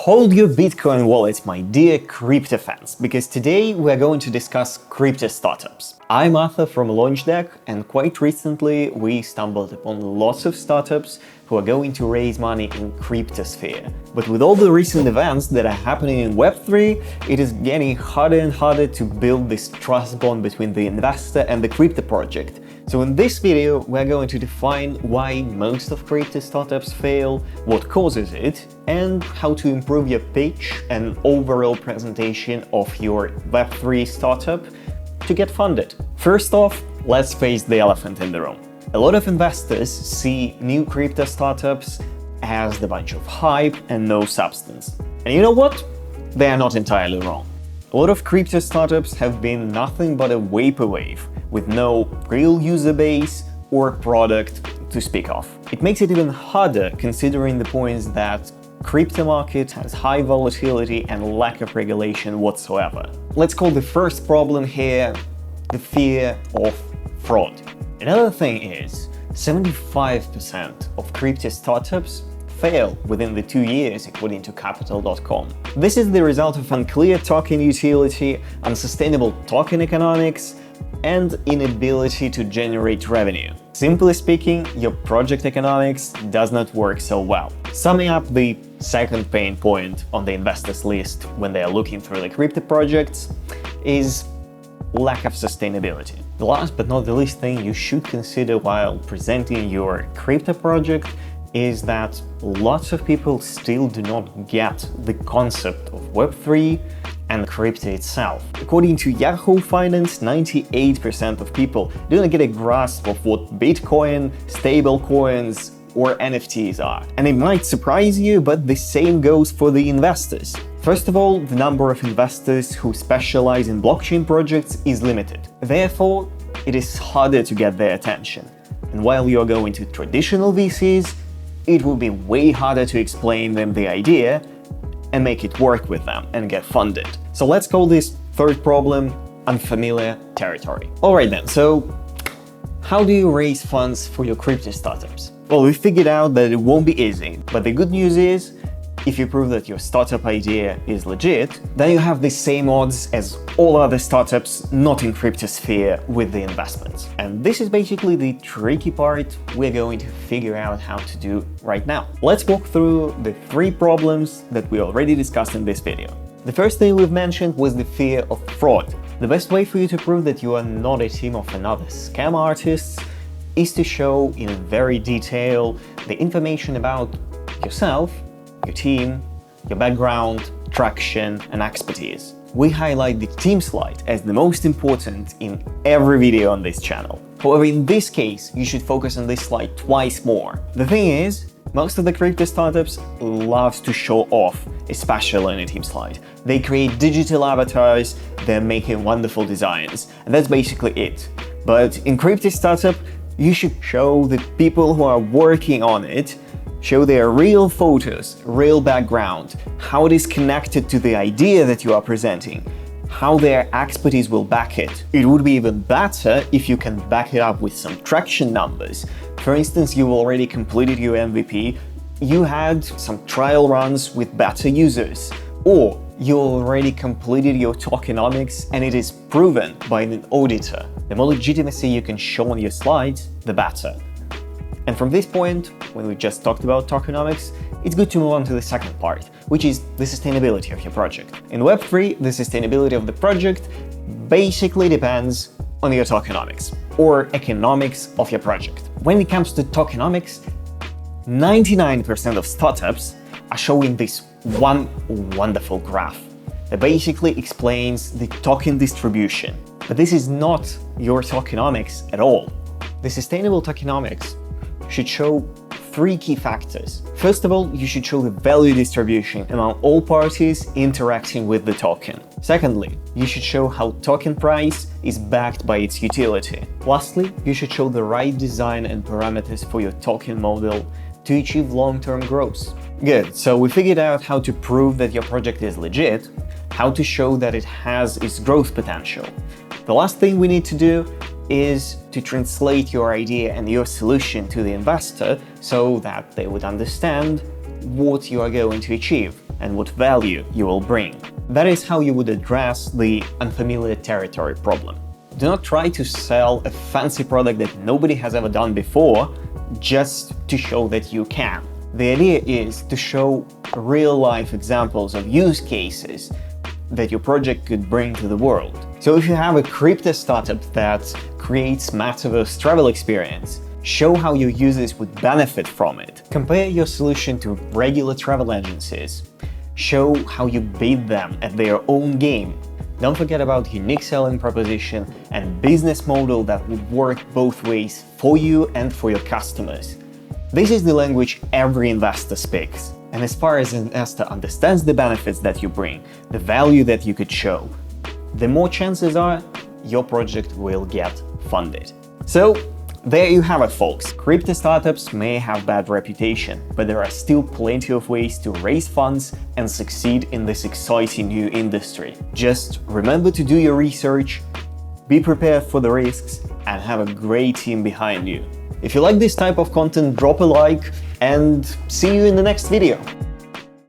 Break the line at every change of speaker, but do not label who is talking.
Hold your Bitcoin wallet, my dear crypto fans, because today we're going to discuss crypto startups. I'm Arthur from LaunchDeck, and quite recently we stumbled upon lots of startups who are going to raise money in cryptosphere. But with all the recent events that are happening in Web3, it is getting harder and harder to build this trust bond between the investor and the crypto project. So in this video, we're going to define why most of crypto startups fail, what causes it, and how to improve your pitch and overall presentation of your Web3 startup to get funded. First off, let's face the elephant in the room. A lot of investors see new crypto startups as a bunch of hype and no substance. And you know what? They are not entirely wrong. A lot of crypto startups have been nothing but a vaporwave with no real user base or product to speak of. It makes it even harder considering the points that crypto market has high volatility and lack of regulation whatsoever. Let's call the first problem here the fear of fraud. Another thing is 75% of crypto startups fail within the 2 years, according to Capital.com. This is the result of unclear token utility, unsustainable token economics, and inability to generate revenue. Simply speaking, your project economics does not work so well. Summing up the second pain point on the investors list when they are looking through the crypto projects is lack of sustainability. The last but not the least thing you should consider while presenting your crypto project is that lots of people still do not get the concept of Web3 and crypto itself. According to Yahoo Finance, 98% of people do not get a grasp of what Bitcoin, stablecoins, or NFTs are. And it might surprise you, but the same goes for the investors. First of all, the number of investors who specialize in blockchain projects is limited. Therefore, it is harder to get their attention. And while you're going to traditional VCs, it will be way harder to explain them the idea and make it work with them and get funded. So let's call this third problem unfamiliar territory. Alright then, so how do you raise funds for your crypto startups? Well, we figured out that it won't be easy, but the good news is, if you prove that your startup idea is legit, then you have the same odds as all other startups not in cryptosphere with the investments. And this is basically the tricky part we're going to figure out how to do right now. Let's walk through the 3 problems that we already discussed in this video. The first thing we've mentioned was the fear of fraud. The best way for you to prove that you are not a team of another scam artists is to show in very detail the information about yourself, your team, your background, traction, and expertise. We highlight the team slide as the most important in every video on this channel. However, in this case, you should focus on this slide twice more. The thing is, most of the crypto startups love to show off, especially in a team slide. They create digital avatars, they're making wonderful designs, and that's basically it. But in crypto startup, you should show the people who are working on it, show their real photos, real background, how it is connected to the idea that you are presenting, how their expertise will back it. It would be even better if you can back it up with some traction numbers. For instance, you already completed your MVP, you had some trial runs with beta users, or you already completed your tokenomics and it is proven by an auditor. The more legitimacy you can show on your slides, the better. And from this point, when we just talked about tokenomics, it's good to move on to the second part, which is the sustainability of your project. In Web3, the sustainability of the project basically depends on your tokenomics, or economics of your project. When it comes to tokenomics, 99% of startups are showing this one wonderful graph that basically explains the token distribution. But this is not your tokenomics at all. The sustainable tokenomics should show 3 key factors. First of all, you should show the value distribution among all parties interacting with the token. Secondly, you should show how token price is backed by its utility. Lastly, you should show the right design and parameters for your token model to achieve long-term growth. Good, so we figured out how to prove that your project is legit, how to show that it has its growth potential. The last thing we need to do is to translate your idea and your solution to the investor so that they would understand what you are going to achieve. and what value you will bring. That is how you would address the unfamiliar territory problem. Do not try to sell a fancy product that nobody has ever done before just to show that you can. The idea is to show real-life examples of use cases that your project could bring to the world. So if you have a crypto startup that creates metaverse travel experience, show how your users would benefit from it. Compare your solution to regular travel agencies. Show how you beat them at their own game. Don't forget about unique selling proposition and business model that would work both ways for you and for your customers. This is the language every investor speaks. And as far as an investor understands the benefits that you bring, the value that you could show, the more chances are your project will get funded. So there you have it, folks. Crypto startups may have bad reputation, but there are still plenty of ways to raise funds and succeed in this exciting new industry. Just remember to do your research, be prepared for the risks, and have a great team behind you. If you like this type of content, drop a like and see you in the next video.